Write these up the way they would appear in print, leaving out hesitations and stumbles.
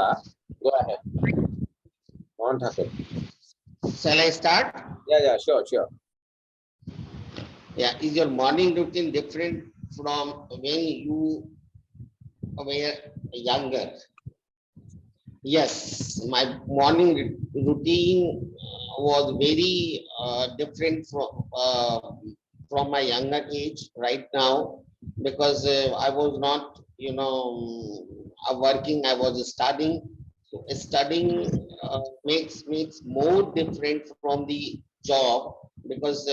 sir. Go ahead. Mohan Thakur. Shall I start? Yeah, sure. Yeah, is your morning routine different from when you were younger? Yes, my morning routine was very different from my younger age right now, because I was not, working. I was studying. So studying makes more different from the job, because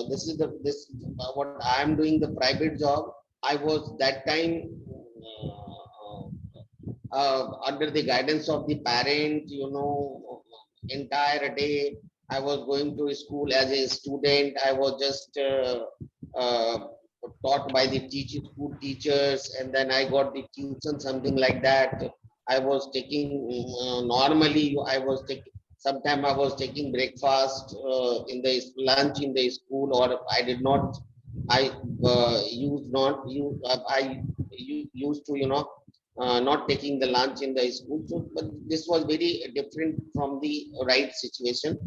this what I am doing, the private job. I was that time. Under the guidance of the parent, entire day I was going to school as a student. I was just uh, taught by the school teachers, and then I got the tuition, something like that. I was taking normally. I was taking. Sometime I was taking breakfast in the lunch in the school, or I did not. I used not you. Used to not taking the lunch in the school. So, but this was very different from the right situation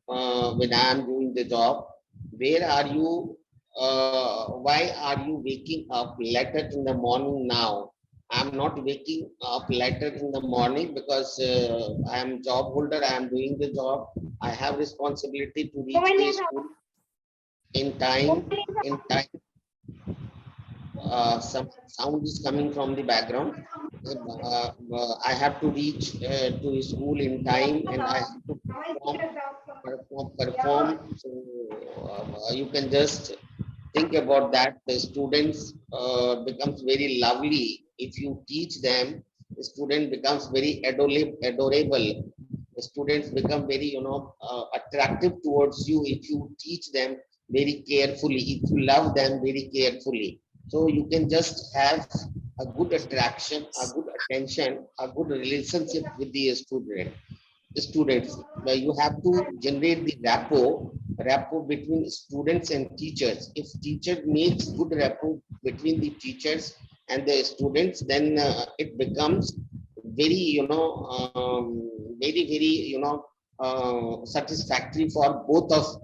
when I am doing the job. Where are you? Why are you waking up later in the morning now? I'm not waking up later in the morning because I am job holder. I am doing the job. I have responsibility to reach the school in time. In time, some sound is coming from the background. I have to reach to school in time, and I have to perform. So you can just think about that. The students becomes very lovely if you teach them. The student becomes very adorable. The students become very attractive towards you if you teach them very carefully. If you love them very carefully, so you can just have a good attraction, a good attention, a good relationship with the students. Where you have to generate the rapport between students and teachers. If teacher makes good rapport between the teachers and the students, then it becomes very very satisfactory for both of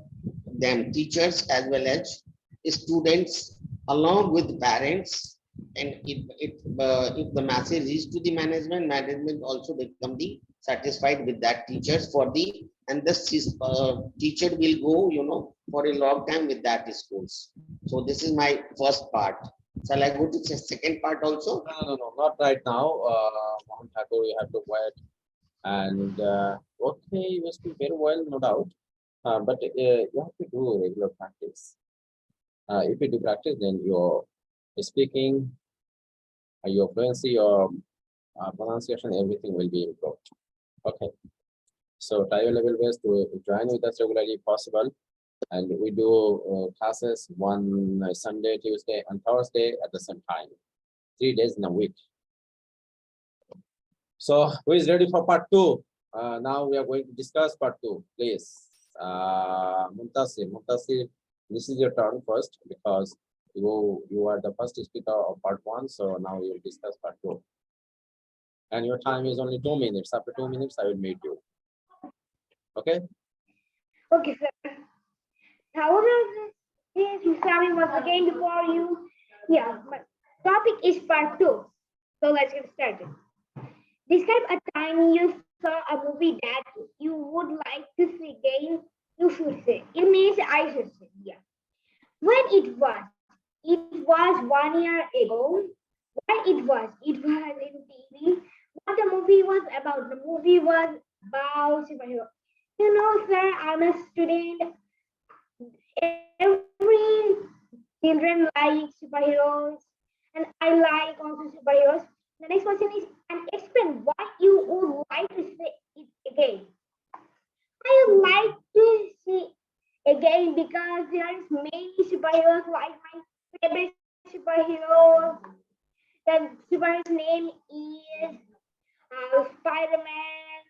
them, teachers as well as students, along with parents. And if the message is to the management also become the satisfied with that teachers for the, and the teacher will go for a long time with that schools. So this is my first part. Shall I go to the second part also? No, not right now. Mohan Thakur, you have to wait. And okay, you speak very well, no doubt. But you have to do regular practice. If you do practice, then your speaking, your fluency, your pronunciation, everything will be improved. Okay. So try your level best to join with us regularly if possible. And we do classes one Sunday, Tuesday, and Thursday at the same time. 3 days in a week. So who is ready for part 2? Now we are going to discuss part 2. Please. Muntasir, this is your turn first, because you are the first speaker of part 1. So now we will discuss part 2. And your time is only 2 minutes. After 2 minutes, I will meet you. Okay? Okay, sir. How is Usami once again before you? Yeah, my topic is part 2. So let's get started. Describe a time you saw a movie that you would like to see again. You should say. It means I should say. Yeah. When it was? It was 1 year ago. Why it was? It was in TV. What the movie was about? The movie was about superhero. You know, sir, I'm a student. Every children like superheroes, and I like also superheroes. The next question is, and explain why you would like to see it again. I would like to see again because there is many superheroes like my favorite superhero. The superhero's name is Spider-Man,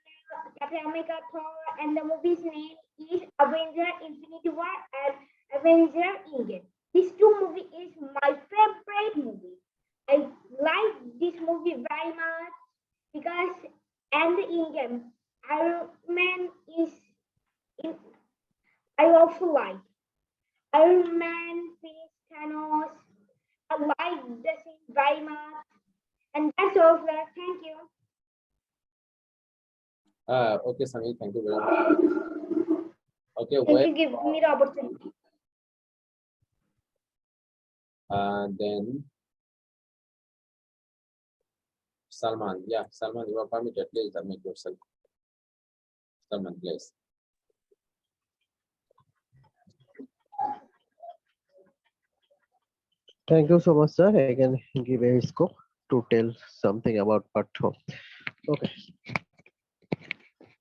Captain America, Thor, and the movie's name is Avenger Infinity War and Avenger Endgame. This two movie is my favorite movie. I like this movie very much because And the in-game Iron Man is in. I also like Iron Man, Phoenix, Thanos. I like the scene very much. And that's all, sir. Thank you. Okay, Samir, thank you very much. Okay, Thank where you, give me the opportunity. then Salman. Yeah, Salman, you are permitted. Please unmute yourself. Salman, please. Thank you so much, sir. I can give a scope to tell something about part two. Okay.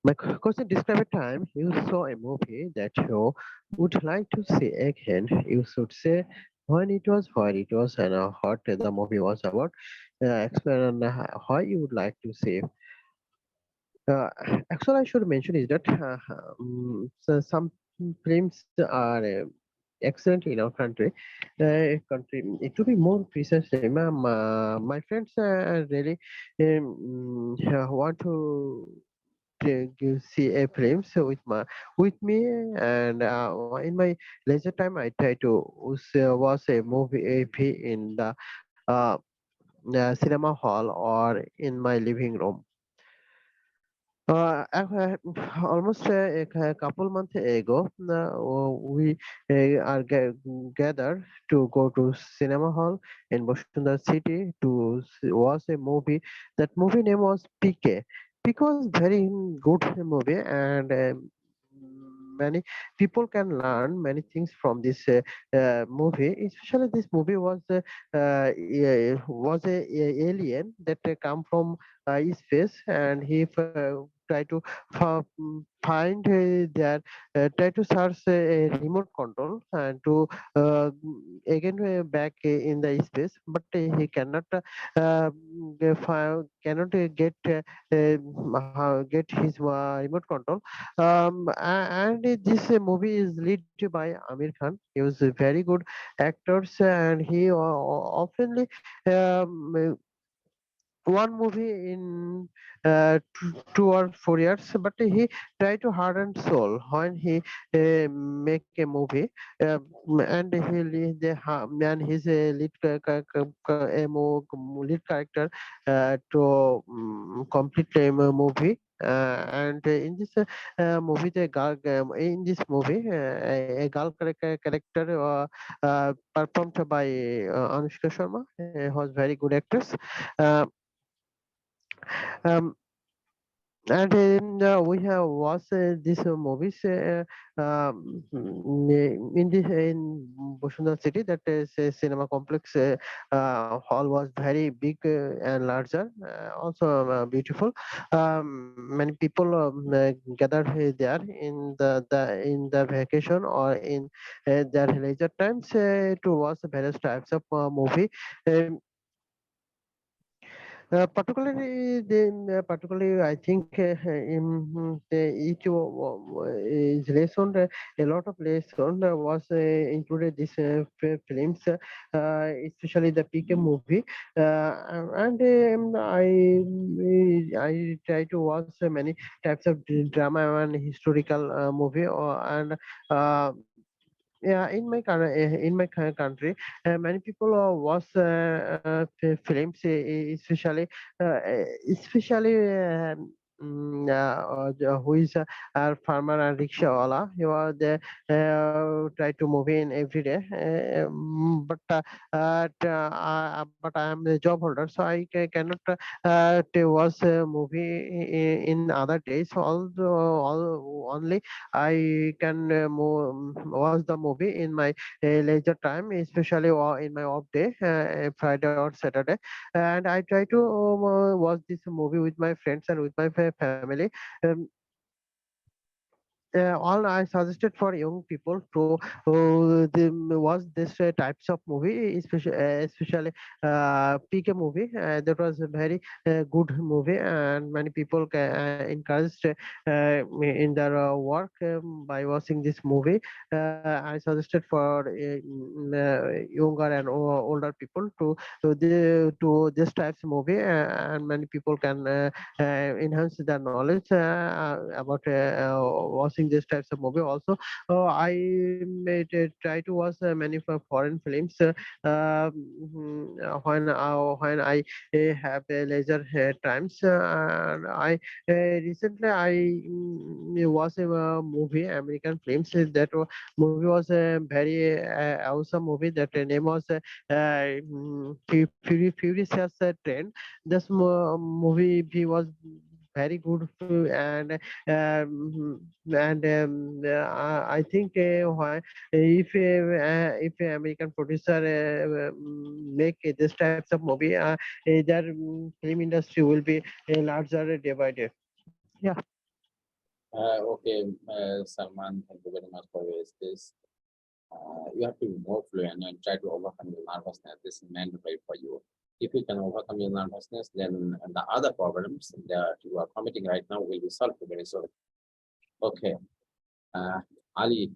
My question: describe a time you saw a movie that you would like to see again. You should say when it was, why it was, and what the movie was about. Explain why you would like to see. Uh, Actually, I should mention is that some films are excellent in our country. To be more precisely, my friends really want to see a film so with me, and in my leisure time I try to watch a movie in the cinema hall or in my living room. Almost a couple months ago, we gathered to go to cinema hall in Bashundar City to watch a movie. That movie name was PK. PK was very good movie, and many people can learn many things from this movie. Especially, this movie was a alien that come from space, and he try to find try to search a remote control and to again back in the space, but he cannot get his remote control. And this movie is led by Amir Khan. He was a very good actors, and he oftenly one movie in 2 or 4 years, but he tried to heart and soul when he make a movie, and man his lead character to complete a movie. And in this movie, in this movie, a girl character performed by Anushka Sharma, was very good actress. Uh, um, and we have watched these movies in Bosundar city. That is a cinema complex. Hall was very big and larger, also beautiful. Many people gathered there in the vacation or in their leisure times to watch various types of movie. Um, particularly, I think is lesson. A lot of lesson was included this films, especially the PK movie, and I try to watch many types of drama and historical movie, and. Uh, yeah, in my country, many people watch films, uh, especially who is a farmer and rickshawala. You are the try to move in every day, but I am a job holder, so I cannot to watch a movie in other days. Although only I can watch the movie in my leisure time, especially in my off day, Friday or Saturday. And I try to watch this movie with my friends and with my family. Um, all I suggested for young people to watch this types of movie, especially PK movie. That was a very good movie, and many people encouraged in their work by watching this movie. I suggested for younger and older people to this types of movie, and many people can enhance their knowledge about watching this types of movie. Also, I try to watch many foreign films when I have leisure times. And I recently I watched a movie, American films. Movie was a very awesome movie. That name was Furious Train. This movie was very good I think if a American producer make this types of movie, their film industry will be larger day by day. Yeah. Okay, Salman, thank you very much for your this. You have to be more fluent and try to overcome your nervousness. This is mandatory for you. If you can overcome your nervousness, then the other problems that you are committing right now will be solved very soon. Okay. Ali,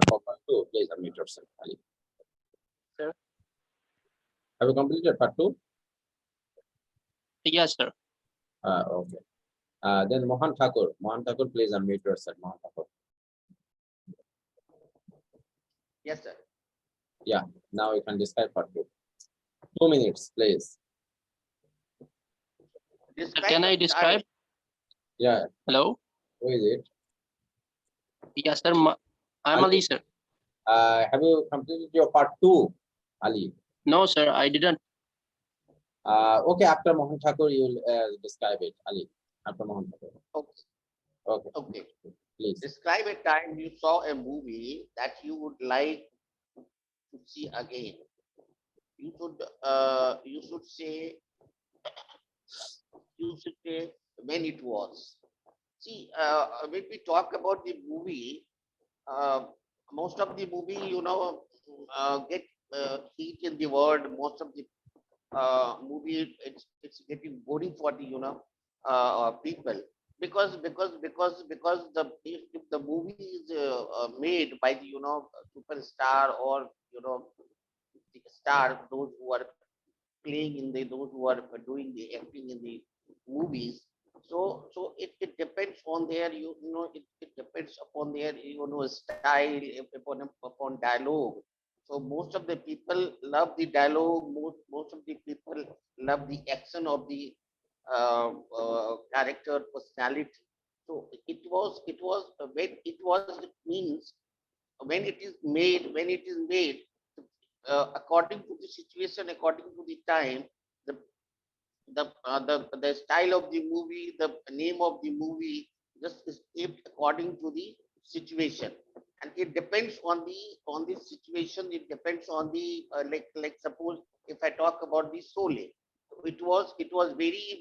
for part two, please unmute yourself. Ali, Sir. have you completed part two? Yes, sir. Okay. Then Mohan Thakur, please unmute yourself. Mohan Thakur. Yes, sir. Yeah, now you can describe part two. 2 minutes, please. Sir, can I describe? Yeah, Hello. who is it? Yes, sir. I'm Ali, sir. Have you completed your part two, Ali? No, sir, I didn't. Okay, after Mohan Thakur, you will describe it, Ali. After Mohan Thakur. Okay. Okay, Okay. please. Describe a time you saw a movie that you would like to see again. You should say when it was. See, when we talk about the movie, uh, most of the movie, get heat in the world. Most of the movie, it's getting boring for the people because the if the movie is made by the superstar or the star, those who are playing in the those who are doing the acting in the movies. So it depends on their it depends upon their style, upon dialogue. So most of the people love the dialogue. Most of the people love the action of the character personality. So when it was, it means when it is made according to the situation, according to the time, the the style of the movie, the name of the movie just is kept according to the situation, and it depends on the situation. It depends on the like suppose if I talk about the Sole, it was very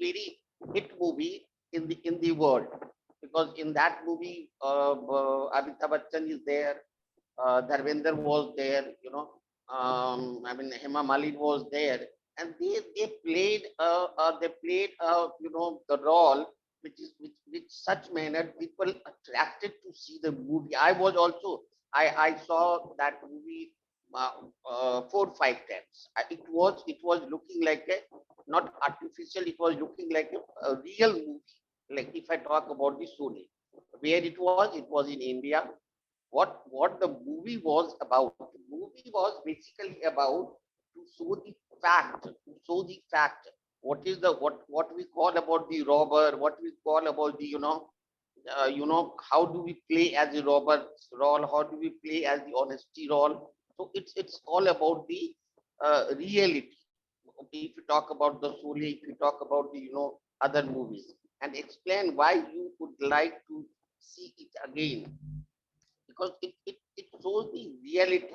hit movie in the world, because in that movie Amitabh Bachchan is there, Dharmender was there, I mean Hema Malini was there, and they played the role which such manner people attracted to see the movie. I was also I saw that movie 4 5 times. It was looking like a not artificial. It was looking like a real movie. Like if I talk about the Sony, where it was in India. What the movie was about? The movie was basically about to show the fact. What is the what we call about the robber? What we call about the how do we play as a robber role? How do we play as the honesty role? So it's all about the reality. Okay, if you talk about the Soli, if you talk about the other movies, and explain why you would like to see it again, because it shows the reality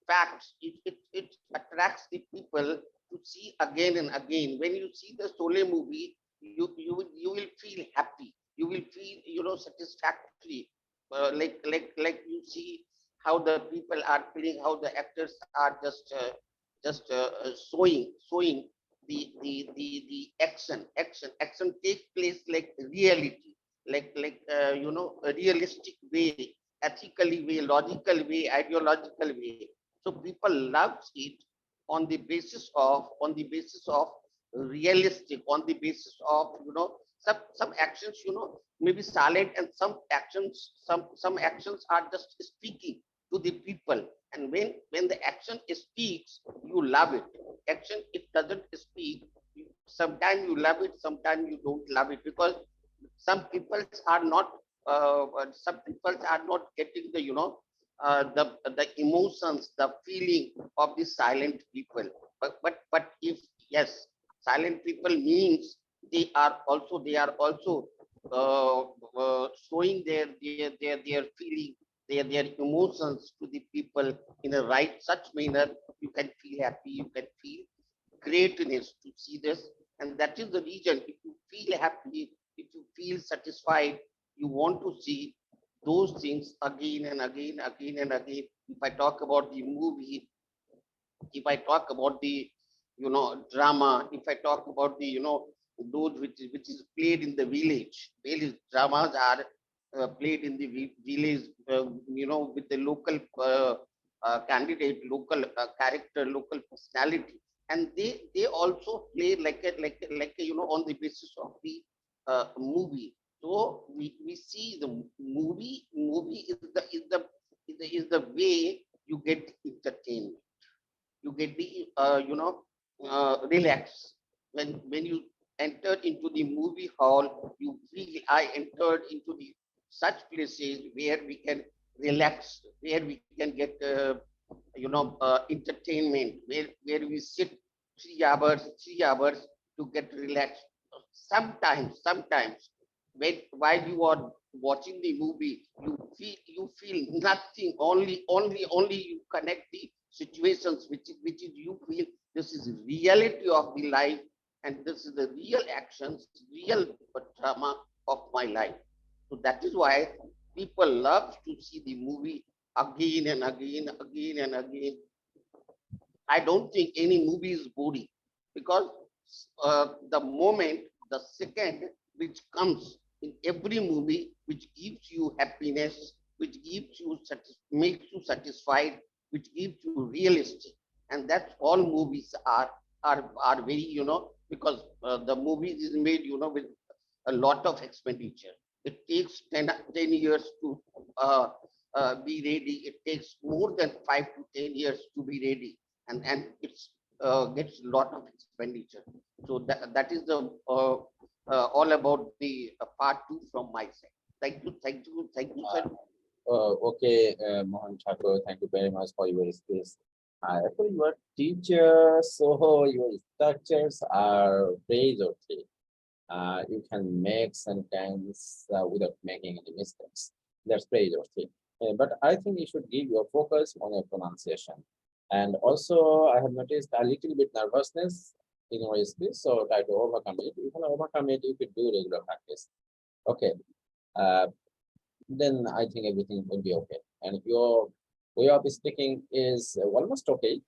facts. It attracts the people to see again and again. When you see the Sole movie, you will feel happy. You will feel, satisfactory. Like you see how the people are feeling, how the actors are just showing the action take place like reality, a realistic way, ethically way, logical way, ideological way. So people loves it on the basis of realistic, on the basis of some actions, maybe silent, and some actions are just speaking to the people. And when the action speaks, you love it. Action, it doesn't speak, sometimes you love it, sometimes you don't love it, because some people are not getting the emotions, the feeling of the silent people. But if yes, silent people means they are also showing their feeling, their emotions to the people in a right such manner. You can feel happy, you can feel greatness to see this. And that is the reason, if you feel happy, if you feel satisfied, you want to see those things again and again, again and again. If I talk about the movie, if I talk about the drama, if I talk about the those which is played in the village dramas are played in the village, with the local candidate, local character, local personality, and they also play like a, on the basis of the movie. So we see the movie is the way you get entertainment, you get the relax. When you enter into the movie hall, you feel I entered into the such places where we can relax, where we can get entertainment, where we sit 3 hours to get relaxed. Sometimes when while you are watching the movie, you feel nothing, only you connect the situations which is you feel this is reality of the life, and this is the real actions, real drama of my life. So that is why people love to see the movie again and again, again and again. I don't think any movie is boring, because the moment, the second which comes in every movie, which gives you happiness, which gives you makes you satisfied, which gives you realistic, and that's all movies are very, because the movie is made, with a lot of expenditure. It takes 10 years to be ready. It takes more than 5 to 10 years to be ready, and it's gets a lot of expenditure. So that is the all about the part two from my side. Thank you, sir. Okay, Mohan Thakur, thank you very much for your skills. Actually, you are teacher, so your structures are praiseworthy. You can make sentence without making any mistakes. That's praiseworthy. But I think you should give your focus on your pronunciation. And also, I have noticed a little bit nervousness in your speech, so try to overcome it. You can overcome it if you do regular practice. Okay. Then I think everything will be okay. And your way of speaking is almost okay.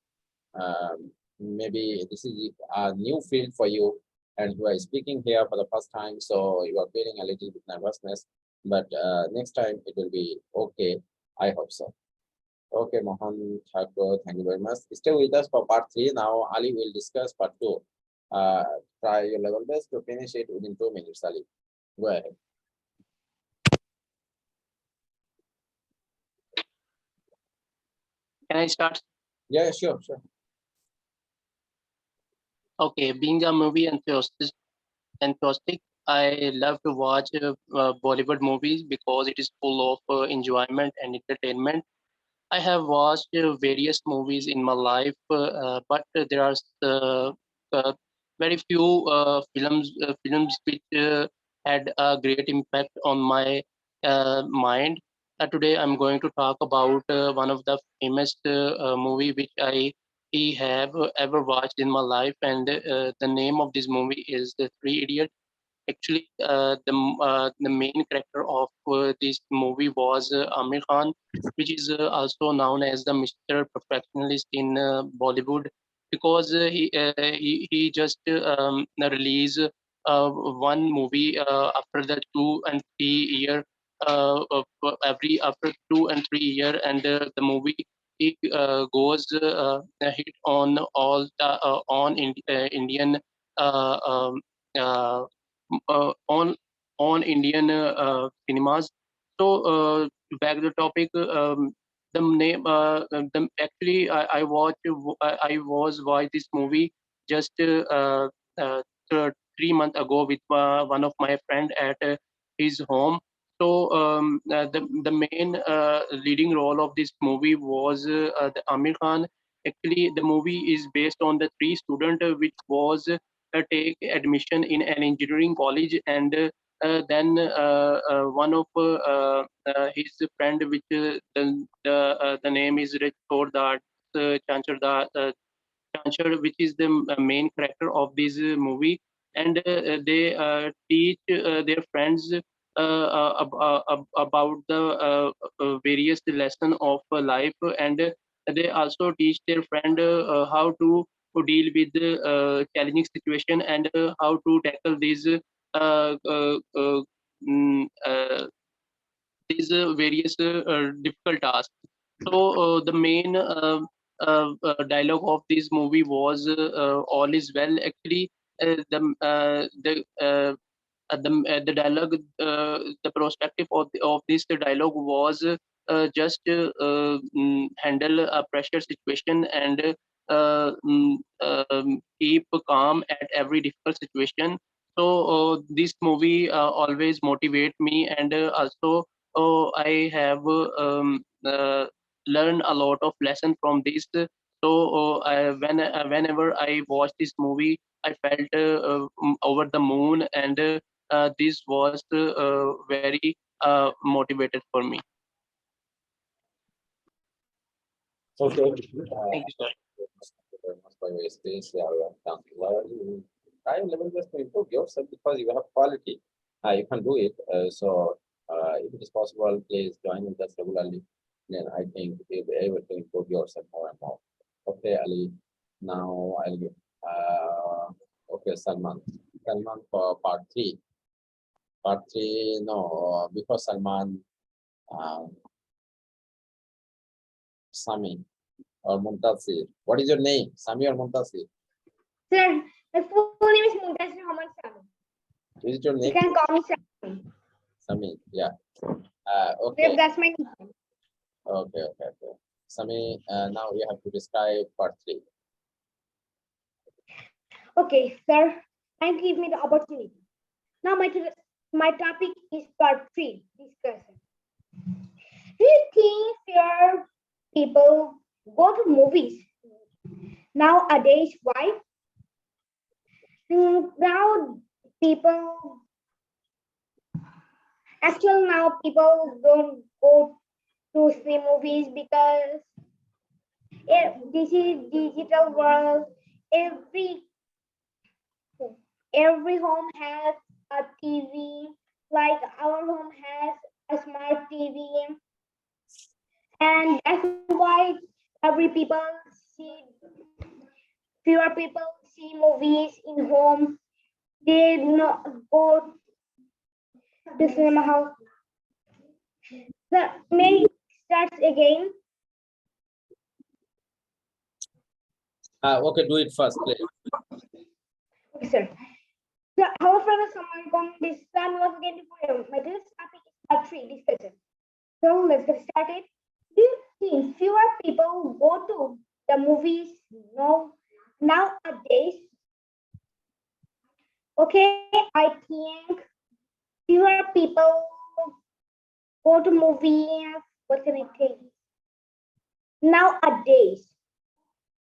Maybe this is a new field for you, and you are speaking here for the first time, so you are feeling a little bit nervousness. But next time it will be okay. I hope so. Okay, Mohan Thakur, thank you very much. Stay with us for part 3. Now, Ali will discuss part 2. Try your level best to finish it within 2 minutes, Ali. Go ahead. Can I start? Yeah, sure. Okay, being a movie enthusiastic, I love to watch Bollywood movies because it is full of enjoyment and entertainment. I have watched various movies in my life, but there are uh, very few films which had a great impact on my mind. Today, I'm going to talk about one of the famous movie which I have ever watched in my life, and the name of this movie is The Three Idiots. Actually, the main character of this movie was Amir Khan, which is also known as the Mr. Perfectionist in Bollywood, because he just released one movie after the 2 and 3 year, every after 2 and 3 year, and the movie it goes a hit on all the Indian uh, um, uh, uh, on on Indian cinemas. So back to the topic. The name, actually, I was watched this movie just uh, 3 months ago with one of my friend at his home. So the main leading role of this movie was the Amir Khan. Actually, the movie is based on the three student which was take admission in an engineering college, and then one of his friend, which the name is for that Chanchar Chanchar, which is the main character of this movie, and they teach their friends about the various lesson of life, and they also teach their friend how to deal with challenging situation, and how to tackle uh, uh, uh, uh, these various difficult tasks. So the main dialogue of this movie was "All is well." Actually, the dialogue, the perspective of this dialogue was just handle a pressure situation, and keep calm at every difficult situation. So this movie always motivate me, and also I have learned a lot of lesson from this. So whenever I watch this movie, I felt over the moon, and this was very motivated for me. Okay. Thank you, sir. Thank you very much for your experience. Yeah, we have done well. You try your level best to improve yourself because you have quality. You can do it. So if it is possible, please join with us regularly. Then I think you'll be able to improve yourself more and more. Okay, Ali. Now I'll give. Okay, Salman. Salman for part three. Part three. No, before Salman, um, Sami or Muntasir. What is your name? Sami or Muntasir? Sir, my full name is Muntasir Muhammad Sami. Is it your You name? can call me Sami. Sami. Yeah. Okay. That's my name. Okay. Sami, now you have to describe part three. Okay, sir. Thank you, give me the opportunity. Now my topic is part three discussion. Do you think your people go to movies nowadays? Why? Now people now people don't go to see movies because this is digital world. Every every home has a TV. Like our home has a smart TV, and that's why every people see fewer people see movies in home. They not go to cinema house. The may starts again. Okay, do it first, please. Okay, sir. So, however, someone this plan was again for you. My this topic is part three discussion. So let's get started. Do you think fewer people go to the movies no nowadays? Okay, I think fewer people go to movies. What can I think? Nowadays,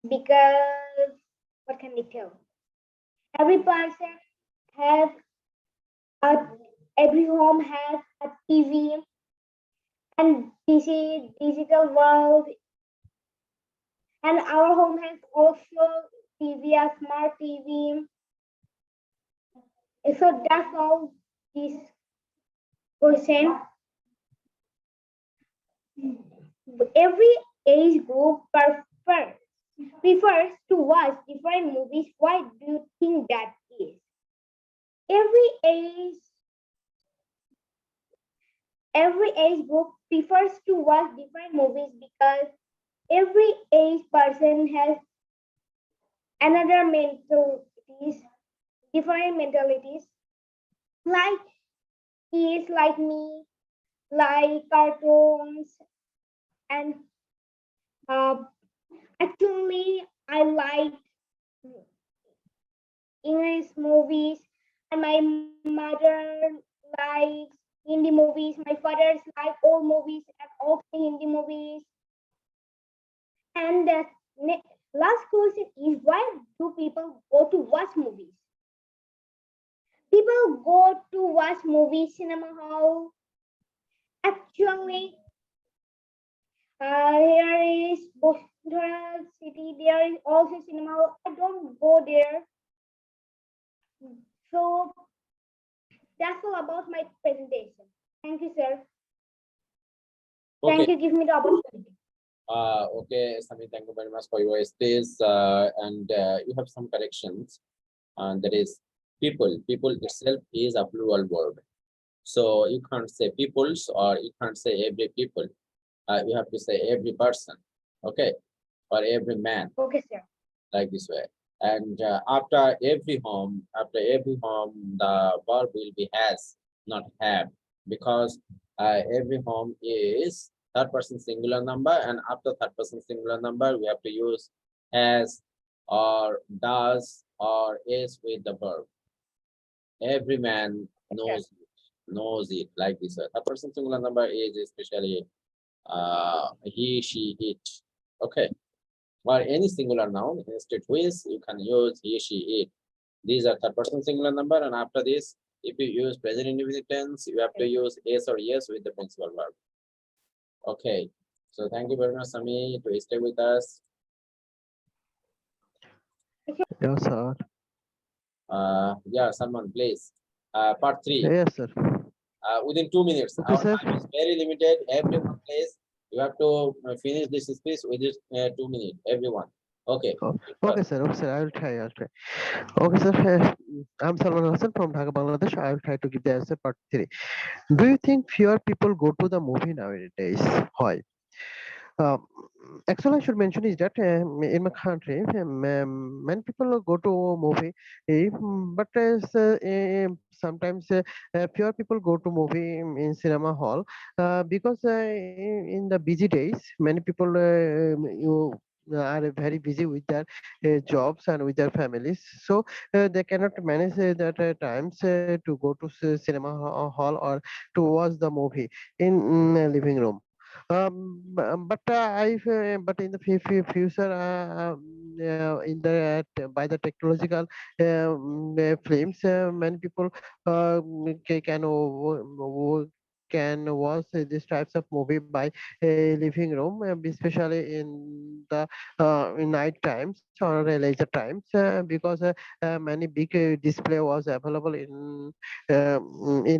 because what can I tell? Every person has a every home has a TV, and this is digital world, and our home has also TV, a smart TV. So that's all this question. Every age group prefers to watch different movies. Why do you think that is? Every age every age group prefers to watch different movies because every age person has another mentalities, different mentalities. Like kids like me, like cartoons, and uh, actually I like English movies, and my mother likes Hindi movies. My father's like old movies and also Hindi movies. And the last question is why do people go to watch movies? People go to watch movies cinema hall. Actually, here is Boston City. There is also cinema hall. I don't go there. So that's all about my presentation. Thank you, sir. Okay. Thank you. Give me the opportunity. Okay, Sami, thank you very much for your space. And you have some corrections. And that is people. People itself is a plural word. So you can't say peoples or you can't say every people. You have to say every person. Okay, or every man, Okay, sir. like this way. And after every home, the verb will be has, not have, because every home is third person singular number, and after third person singular number, we have to use has or does or is with the verb. Every man Okay. knows it like this. Third person singular number is especially he, she, it. Okay, or any singular noun instead with you can use he, she, it. These are third person singular number, and after this, if you use present indefinite tense, you have to use s or yes with the principal verb. Okay, so thank you very much, Sami, to stay with us. Yes, sir. Yeah, Salman, please. Part 3. Yes, sir. Within 2 minutes. Okay, Our sir. time is very limited. Everyone, please. You have to finish this speech within 2 minutes. Everyone. Okay. Oh, okay, sir. Okay, sir. I will try. I'll try. Okay, sir. I'm Salman Hassan from Dhaka, Bangladesh. I will try to give the answer part three. Do you think fewer people go to the movie nowadays? Why? Uh, Actually, I should mention is that in my country, many people go to movie, but sometimes fewer people go to movie in cinema hall because in the busy days, many people you are very busy with their jobs and with their families, so they cannot manage that times to go to cinema hall or to watch the movie in living room. But in the future, in the by the technological films, many people can watch these types of movie by a living room, especially in night times or leisure times, because many big display was available in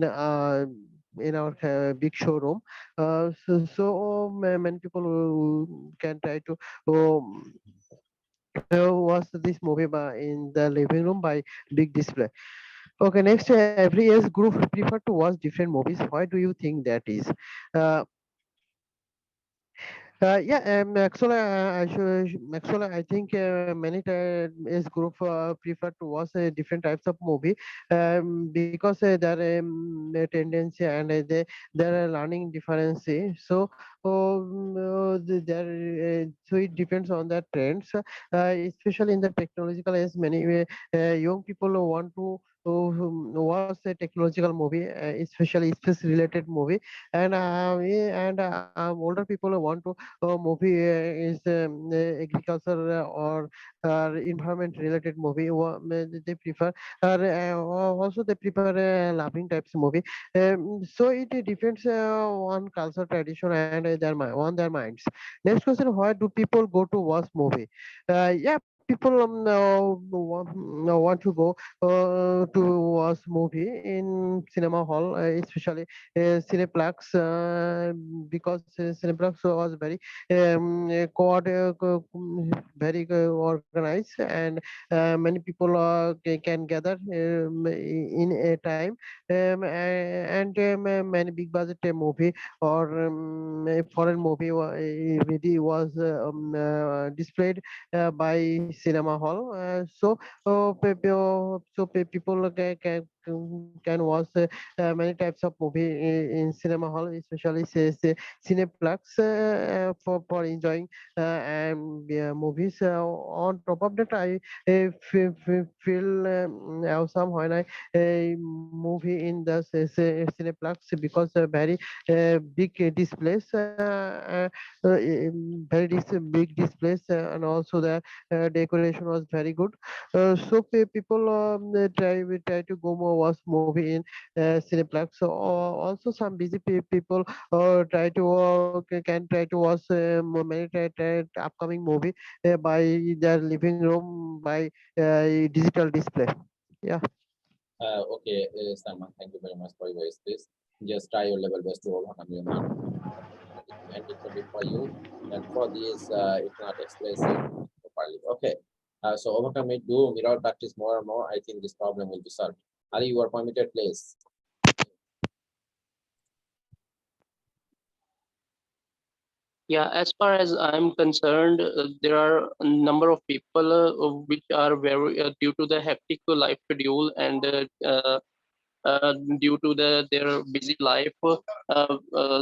our big showroom. Many people who can try to um, watch this movie in the living room by big display. Okay, next, every age group prefer to watch different movies. Why do you think that is? Uh, yeah, actually, I think many age group prefer to watch different types of movie because there a tendency and there are learning difference. So it depends on the trends, especially in the technological age. Many young people want to watch a technological movie, especially space related movie, and older people want to movie is agriculture or environment related movie. They prefer also they prefer loving types movie. So it depends on culture tradition and on their minds. Next question: why do people go to watch movie? Yeah, people want to go to watch movie in cinema hall, especially Cineplex, because Cineplex was very very organized, and many people can gather in a time, and many big budget movie or a foreign movie really was displayed by cinema hall. People can watch many types of movie in cinema hall, especially say Cineplex, for enjoying and movies. On top of that, I feel awesome when I movie in the Cineplex, because very big displays, big displays, and also the decoration was very good. People we try to go more watch movie in Cineplex. So also some busy people try to can try to watch many upcoming movie by their living room by digital display. Yeah. Okay, Salman, thank you very much for your space. Just try your level best to overcome your mind. And it will be for you. And for this, it not express it properly. Okay. So overcome it, do mirror practice more and more. I think this problem will be solved. Ali, you are permitted, please. Yeah, as far as I'm concerned, there are a number of people which are very due to the hectic life schedule and due to their busy life,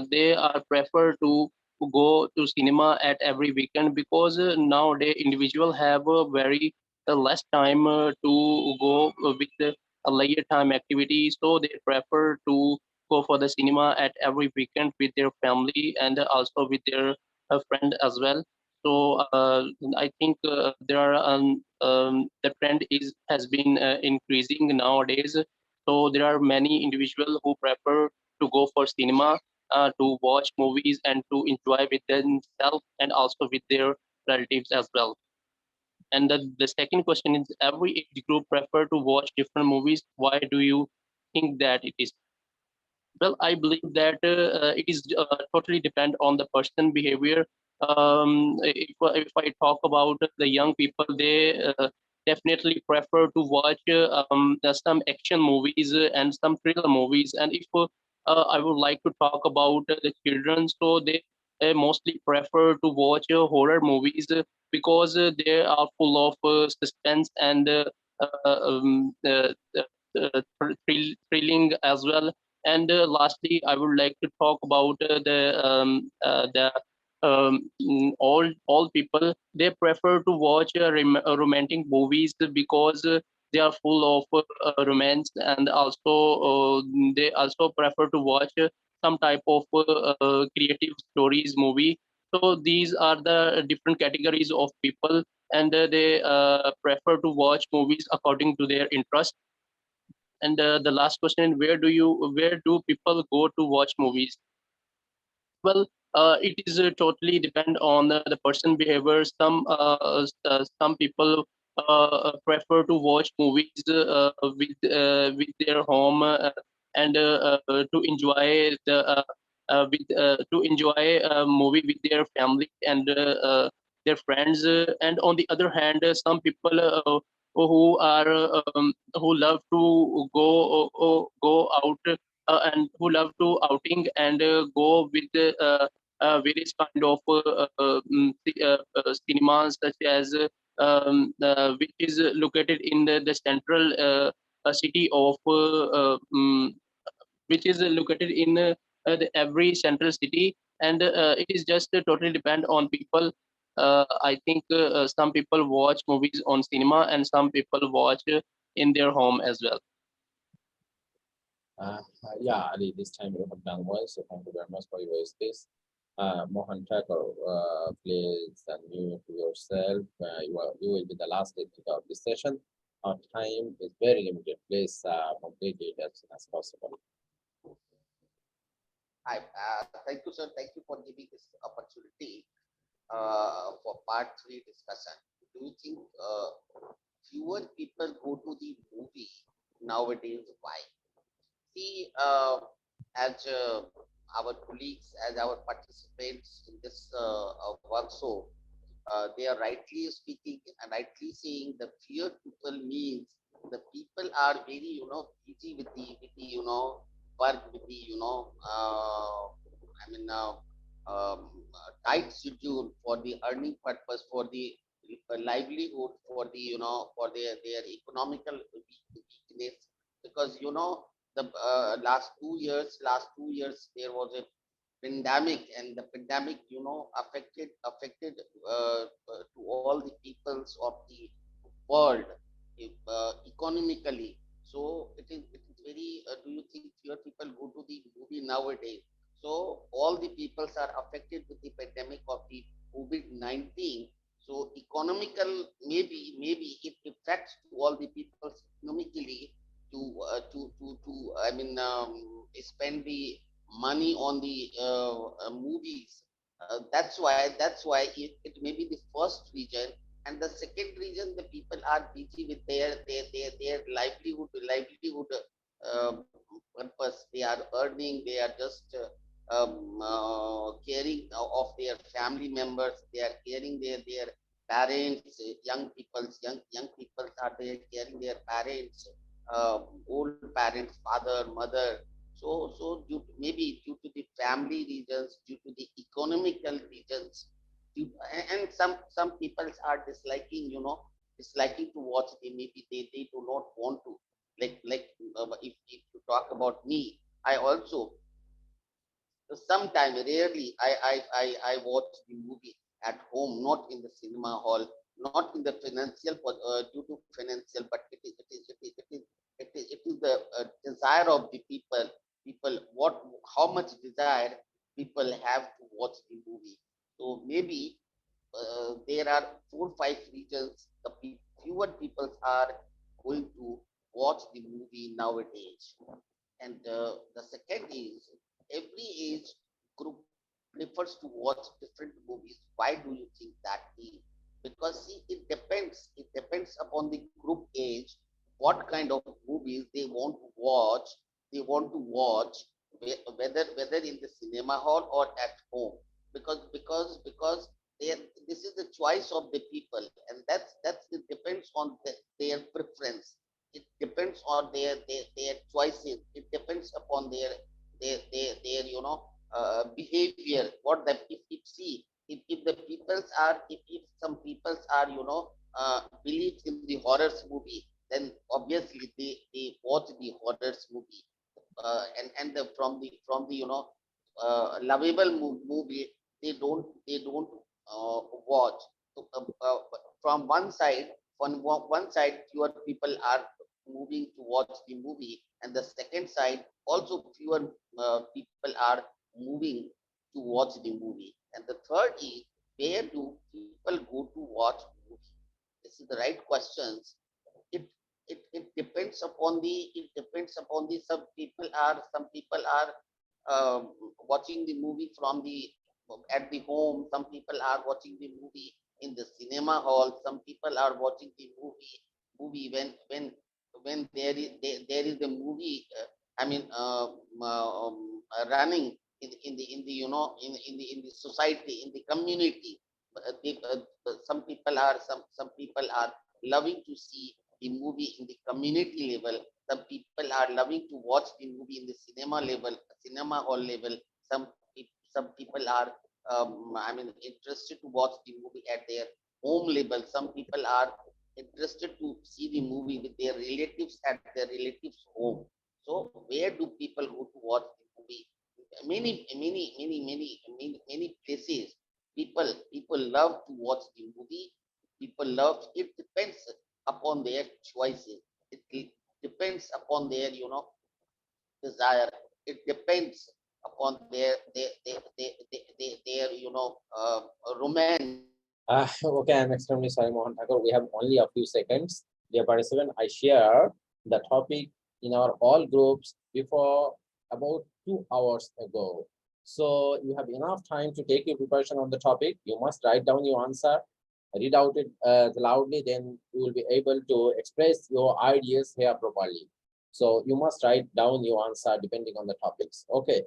they are prefer to go to cinema at every weekend, because nowadays individual have a very less time to go with a leisure time activity, so they prefer to go for the cinema at every weekend with their family and also with their friend as well. So I think there are the trend is has been increasing nowadays. So there are many individuals who prefer to go for cinema, to watch movies and to enjoy with themselves and also with their relatives as well. And the second question is, every age group prefer to watch different movies. Why do you think that it is? Well, I believe that it is totally depend on the person behavior. If I talk about the young people, they definitely prefer to watch some action movies and some thriller movies. And if I would like to talk about the children, so they mostly prefer to watch horror movies because they are full of suspense and thrilling as well. And lastly, I would like to talk about all people, they prefer to watch romantic movies because they are full of romance, and also they also prefer to watch some type of creative stories movie. So these are the different categories of people, and they prefer to watch movies according to their interest. And the last question: where do people go to watch movies? Well, it is totally depend on the person behavior. Some people prefer to watch movies with their home, and to enjoy to enjoy a movie with their family and their friends. And on the other hand, some people who love to go out and who love to outing and go with various kind of cinemas, such as which is located in the central city of which is located in every central city. And it is just totally depend on people. I think some people watch movies on cinema and some people watch in their home as well. Yeah, Ali, this time you have done well, so thank you very much for your space. Mohan Thakur, please unmute yourself. You will be the last speaker of this session. Our time is very limited. Please complete it as soon as possible. Thank you, sir. Thank you for giving this opportunity for part three discussion. Do you think fewer people go to the movie nowadays. Why? See, as our colleagues, as our participants in this workshop, they are rightly speaking and rightly saying the fear people means the people are very, busy with the work, with tight schedule for the earning purpose, for the livelihood, for the, for their economical weakness. Because, the last 2 years, there was a pandemic, and the pandemic, affected to all the peoples of the world, economically. So it is very, do you think fewer people go to the movie nowadays? So all the peoples are affected with the pandemic of the COVID-19. So economical, maybe it affects to all the peoples economically to spend the money on the movies. That's why it may be the first reason. And the second reason, the people are busy with their livelihood uh, purpose. They are earning, they are just caring of their family members, they are caring their parents, young people are there caring their parents, old parents, father, mother. Maybe due to the family reasons, due to the economical reasons, and some people are disliking to watch. They do not want to, if you talk about me, I also sometime rarely I watch the movie at home, not in the cinema hall, not in the financial due to financial, but it is the desire of the people, what how much desire people have to watch the movie. So maybe there are 4 5 reasons the fewer people are going to watch the movie nowadays. And the second is every age group prefers to watch different movies. Why do you think that is? Because see, it depends upon the group age, what kind of movies they want to watch. They want to watch whether in the cinema hall or at home. Because they, this is the choice of the people, and that's it depends on their preference. It depends on their choices. It depends upon their behavior. What that if see if the peoples are if some peoples are believes in the horrors movie, then obviously they watch the horrors movie. And from the lovable movie, they don't watch. So, from one side fewer people are moving to watch the movie, and the second side also fewer people are moving to watch the movie. And the third is, where do people go to watch movie? This is the right questions. It it, it depends upon the some people are watching the movie from the at the home. Some people are watching the movie in the cinema hall. Some people are watching the movie when there is a movie, running in the in the society, in the community. Some people are loving to see the movie in the community level. Some people are loving to watch the movie in the cinema level, cinema hall level. Some people are interested to watch the movie at their home level. Some people are interested to see the movie with their relatives at their relatives home. So where do people go to watch the movie? Many places people love to watch the movie. People love, it depends upon their choices. It depends upon their desire. It depends upon their romance. Okay, I'm extremely sorry, Mohan Thakur. We have only a few seconds. Dear participant, I share the topic in our all groups before about 2 hours ago. So you have enough time to take your preparation on the topic. You must write down your answer, read out it loudly, then you will be able to express your ideas here properly. So you must write down your answer depending on the topics. Okay.